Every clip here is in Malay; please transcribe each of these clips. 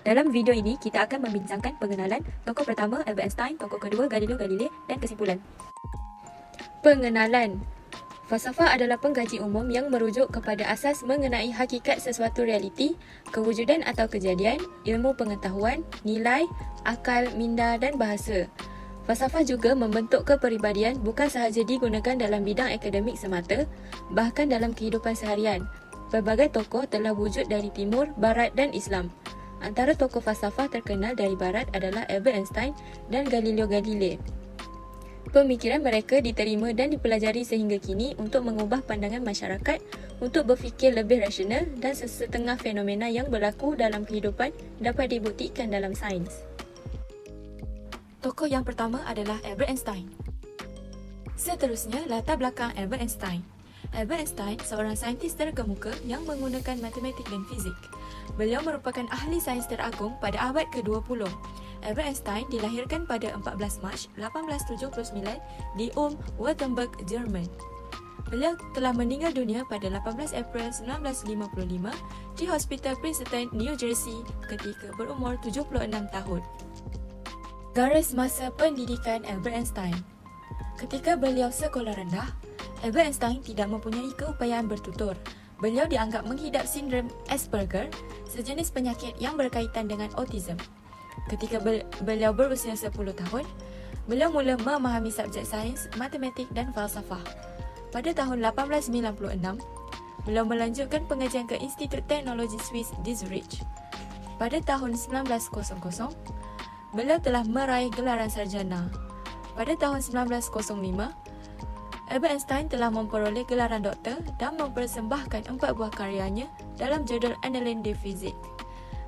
Dalam video ini, kita akan membincangkan pengenalan tokoh pertama Albert Einstein, tokoh kedua Galileo Galilei dan kesimpulan. Pengenalan. Falsafah adalah pengkaji umum yang merujuk kepada asas mengenai hakikat sesuatu realiti, kewujudan atau kejadian, ilmu pengetahuan, nilai, akal, minda dan bahasa. Falsafah juga membentuk kepribadian bukan sahaja digunakan dalam bidang akademik semata, bahkan dalam kehidupan seharian. Pelbagai tokoh telah wujud dari Timur, Barat dan Islam. Antara tokoh falsafah terkenal dari Barat adalah Albert Einstein dan Galileo Galilei. Pemikiran mereka diterima dan dipelajari sehingga kini untuk mengubah pandangan masyarakat untuk berfikir lebih rasional dan sesetengah fenomena yang berlaku dalam kehidupan dapat dibuktikan dalam sains. Tokoh yang pertama adalah Albert Einstein. Seterusnya, latar belakang Albert Einstein. Albert Einstein seorang saintis terkemuka yang menggunakan matematik dan fizik. Beliau merupakan ahli sains teragung pada abad ke-20. Albert Einstein dilahirkan pada 14 Mac 1879 di Ulm-Württemberg, Jerman. Beliau telah meninggal dunia pada 18 April 1955 di Hospital Princeton, New Jersey ketika berumur 76 tahun. Garis masa pendidikan Albert Einstein. Ketika beliau sekolah rendah, Albert Einstein tidak mempunyai keupayaan bertutur. Beliau dianggap mengidap sindrom Asperger, sejenis penyakit yang berkaitan dengan autism. Ketika beliau berusia 10 tahun, beliau mula memahami subjek sains, matematik dan falsafah. Pada tahun 1896, beliau melanjutkan pengajian ke Institut Teknologi Swiss di Zurich. Pada tahun 1900, beliau telah meraih gelaran sarjana. Pada tahun 1905, Albert Einstein telah memperoleh gelaran doktor dan mempersembahkan 4 buah karyanya dalam judul Annalen der Physik.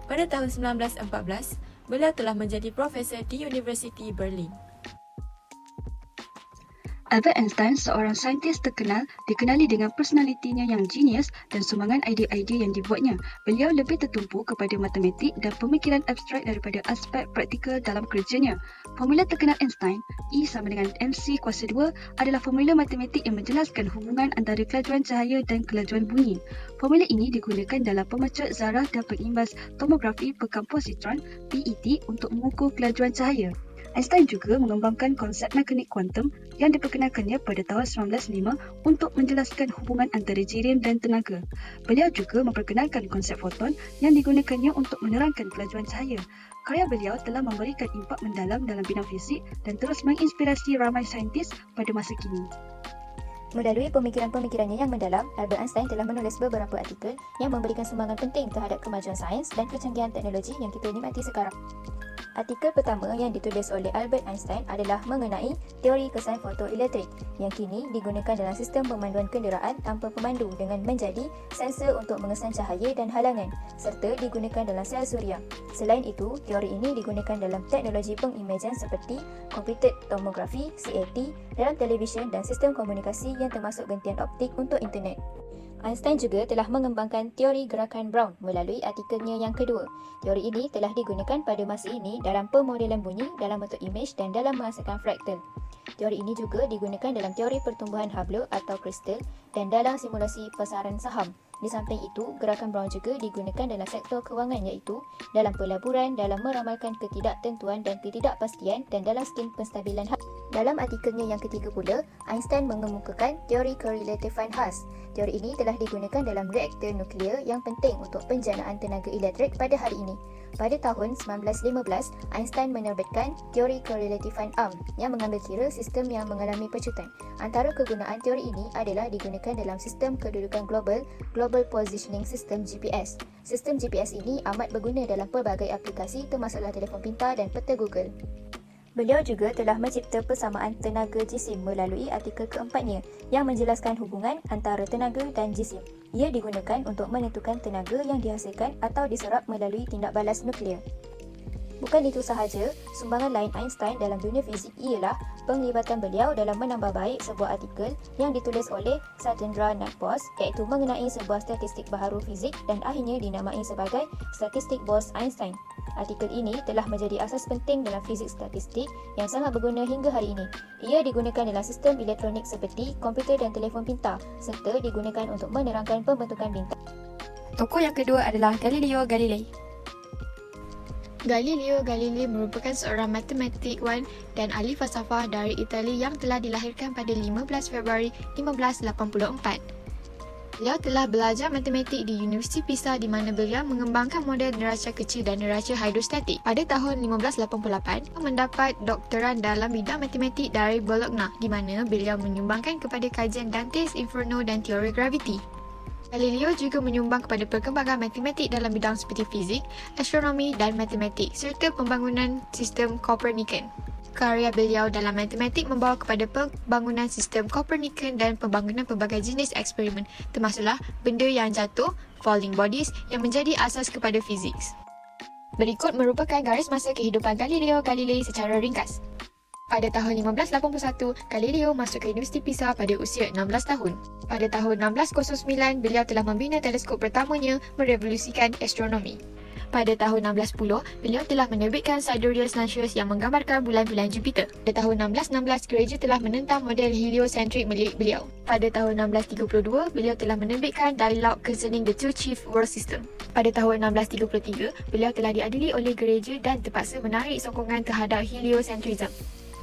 Pada tahun 1914, beliau telah menjadi profesor di University Berlin. Albert Einstein, seorang saintis terkenal, dikenali dengan personalitinya yang genius dan sumbangan idea-idea yang dibuatnya. Beliau lebih tertumpu kepada matematik dan pemikiran abstrak daripada aspek praktikal dalam kerjanya. Formula terkenal Einstein, E sama dengan mc kuasa 2, adalah formula matematik yang menjelaskan hubungan antara kelajuan cahaya dan kelajuan bunyi. Formula ini digunakan dalam pemecut zarah dan pengimbas tomografi pekam positron (PET) untuk mengukur kelajuan cahaya. Einstein juga mengembangkan konsep mekanik kuantum yang diperkenalkannya pada tahun 1905 untuk menjelaskan hubungan antara jirian dan tenaga. Beliau juga memperkenalkan konsep foton yang digunakannya untuk menerangkan kelajuan cahaya. Karya beliau telah memberikan impak mendalam dalam bidang fizik dan terus menginspirasi ramai saintis pada masa kini. Melalui pemikiran-pemikirannya yang mendalam, Albert Einstein telah menulis beberapa artikel yang memberikan sumbangan penting terhadap kemajuan sains dan kecanggihan teknologi yang kita nikmati sekarang. Artikel pertama yang ditulis oleh Albert Einstein adalah mengenai teori kesan fotoelektrik yang kini digunakan dalam sistem pemanduan kenderaan tanpa pemandu dengan menjadi sensor untuk mengesan cahaya dan halangan serta digunakan dalam sel suria. Selain itu, teori ini digunakan dalam teknologi pengimejan seperti computed tomography (CAT) dalam televisyen dan sistem komunikasi yang termasuk gentian optik untuk internet. Einstein juga telah mengembangkan teori gerakan Brown melalui artikelnya yang kedua. Teori ini telah digunakan pada masa ini dalam pemodelan bunyi dalam bentuk imej dan dalam menghasilkan fraktal. Teori ini juga digunakan dalam teori pertumbuhan habla atau kristal dan dalam simulasi pasaran saham. Di samping itu, gerakan Brown juga digunakan dalam sektor kewangan iaitu dalam pelaburan, dalam meramalkan ketidaktentuan dan ketidakpastian dan dalam skim penstabilan harga. Dalam artikelnya yang ketiga pula, Einstein mengemukakan teori kerelatifan khas. Teori ini telah digunakan dalam reaktor nuklear yang penting untuk penjanaan tenaga elektrik pada hari ini. Pada tahun 1915, Einstein menerbitkan teori kerelatifan ARM yang mengambil kira sistem yang mengalami pecutan. Antara kegunaan teori ini adalah digunakan dalam sistem kedudukan global, Global Positioning System (GPS). Sistem GPS ini amat berguna dalam pelbagai aplikasi termasuklah telefon pintar dan peta Google. Beliau juga telah mencipta persamaan tenaga jisim melalui artikel keempatnya yang menjelaskan hubungan antara tenaga dan jisim. Ia digunakan untuk menentukan tenaga yang dihasilkan atau diserap melalui tindak balas nuklear. Bukan itu sahaja, sumbangan lain Einstein dalam dunia fizik ialah penglibatan beliau dalam menambah baik sebuah artikel yang ditulis oleh Satyendra Nath Bose iaitu mengenai sebuah statistik baharu fizik dan akhirnya dinamai sebagai statistik Bose-Einstein. Artikel ini telah menjadi asas penting dalam fizik statistik yang sangat berguna hingga hari ini. Ia digunakan dalam sistem elektronik seperti komputer dan telefon pintar serta digunakan untuk menerangkan pembentukan bintang. Tokoh yang kedua adalah Galileo Galilei. Galileo Galilei merupakan seorang matematikawan dan ahli falsafah dari Itali yang telah dilahirkan pada 15 Februari 1584. Beliau telah belajar matematik di Universiti Pisa di mana beliau mengembangkan model neraca kecil dan neraca hidrostatik. Pada tahun 1588, mendapat doktoran dalam bidang matematik dari Bologna di mana beliau menyumbangkan kepada kajian Dante's Inferno dan teori graviti. Galileo juga menyumbang kepada perkembangan matematik dalam bidang seperti fizik, astronomi dan matematik serta pembangunan sistem Copernican. Karya beliau dalam matematik membawa kepada pembangunan sistem Copernican dan pembangunan pelbagai jenis eksperimen, termasuklah benda yang jatuh, falling bodies, yang menjadi asas kepada fizik. Berikut merupakan garis masa kehidupan Galileo Galilei secara ringkas. Pada tahun 1581, Galileo masuk ke Universiti Pisa pada usia 16 tahun. Pada tahun 1609, beliau telah membina teleskop pertamanya merevolusikan astronomi. Pada tahun 1610, beliau telah menerbitkan Sidereal Snatchers yang menggambarkan bulan-bulan Jupiter. Pada tahun 1616, gereja telah menentang model heliocentrik milik beliau. Pada tahun 1632, beliau telah menerbitkan Dialogue Concerning the Two Chief World System. Pada tahun 1633, beliau telah diadili oleh gereja dan terpaksa menarik sokongan terhadap heliocentrism.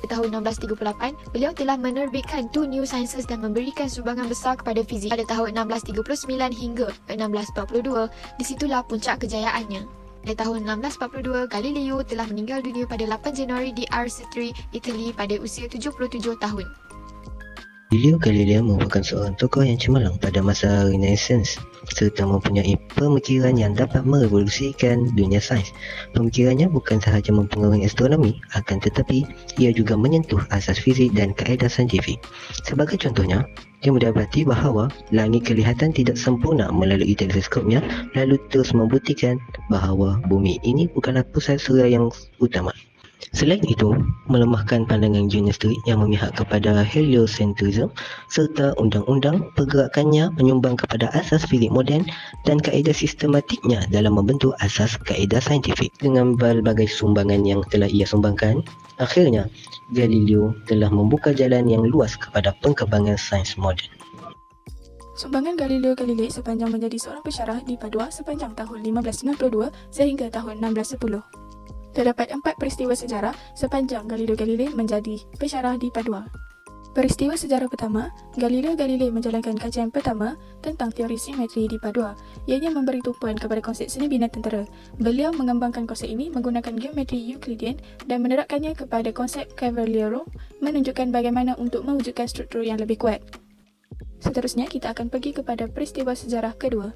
Pada tahun 1638, beliau telah menerbitkan Two New Sciences dan memberikan sumbangan besar kepada fizik. Pada tahun 1639 hingga 1642, disitulah puncak kejayaannya. Pada tahun 1642, Galileo telah meninggal dunia pada 8 Januari di Arcetri, Itali pada usia 77 tahun. Galileo Galilei merupakan seorang tokoh yang cemerlang pada masa Renaissance serta mempunyai pemikiran yang dapat merevolusikan dunia sains. Pemikirannya bukan sahaja mempengaruhi astronomi, akan tetapi ia juga menyentuh asas fizik dan kaedah saintifik. Sebagai contohnya, dia mendapati bahawa langit kelihatan tidak sempurna melalui teleskopnya, lalu terus membuktikan bahawa bumi ini bukanlah pusat suria yang utama. Selain itu, melemahkan pandangan geometrik yang memihak kepada heliocentrism serta undang-undang pergerakannya menyumbang kepada asas fizik moden dan kaedah sistematiknya dalam membentuk asas kaedah saintifik. Dengan berbagai sumbangan yang telah ia sumbangkan, akhirnya Galileo telah membuka jalan yang luas kepada perkembangan sains moden. Sumbangan Galileo Galilei sepanjang menjadi seorang pensyarah di Padua sepanjang tahun 1592 sehingga tahun 1610. Terdapat 4 peristiwa sejarah sepanjang Galileo Galilei menjadi pensyarah di Padua. Peristiwa sejarah pertama, Galileo Galilei menjalankan kajian pertama tentang teori simetri di Padua, ianya memberi tumpuan kepada konsep seni bina tentera. Beliau mengembangkan konsep ini menggunakan geometri Euclidean dan menerapkannya kepada konsep Cavaliero, menunjukkan bagaimana untuk mewujudkan struktur yang lebih kuat. Seterusnya, kita akan pergi kepada peristiwa sejarah kedua.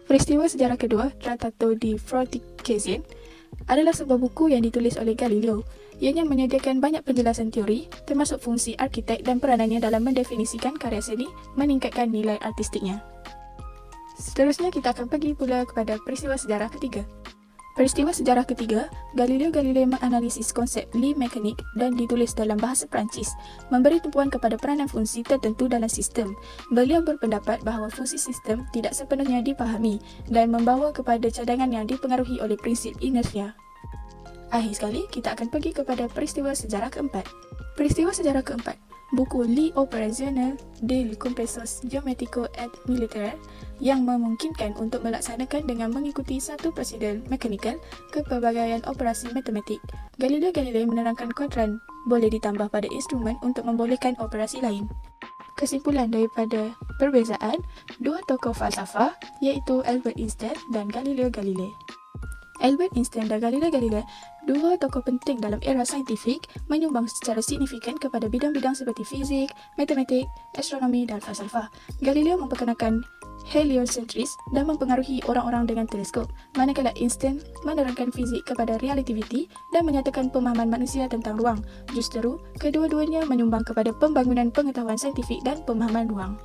Peristiwa sejarah kedua, Trattato di Fortificazione, adalah sebuah buku yang ditulis oleh Galileo. Ianya menyediakan banyak penjelasan teori, termasuk fungsi arkitek dan peranannya dalam mendefinisikan karya seni, meningkatkan nilai artistiknya. Seterusnya, kita akan pergi pula kepada peristiwa sejarah ketiga. Peristiwa sejarah ketiga, Galileo Galilei menganalisis konsep Lie mekanik dan ditulis dalam bahasa Perancis, memberi tumpuan kepada peranan fungsi tertentu dalam sistem. Beliau berpendapat bahawa fungsi sistem tidak sepenuhnya dipahami dan membawa kepada cadangan yang dipengaruhi oleh prinsip inersia. Akhir sekali, kita akan pergi kepada peristiwa sejarah keempat. Peristiwa sejarah keempat, buku Lie Operazione del Compressos Geometrico et Militaire yang memungkinkan untuk melaksanakan dengan mengikuti satu prosedur mekanikal kepelbagaian operasi matematik. Galileo Galilei menerangkan kuadran boleh ditambah pada instrumen untuk membolehkan operasi lain. Kesimpulan daripada perbezaan dua tokoh falsafah iaitu Albert Einstein dan Galileo Galilei. Albert Einstein dan Galileo Galilei, dua tokoh penting dalam era saintifik, menyumbang secara signifikan kepada bidang-bidang seperti fizik, matematik, astronomi dan falsafah. Galileo memperkenalkan heliocentris dan mempengaruhi orang-orang dengan teleskop, manakala Einstein menerangkan fizik kepada relativiti dan menyatakan pemahaman manusia tentang ruang. Justeru, kedua-duanya menyumbang kepada pembangunan pengetahuan saintifik dan pemahaman ruang.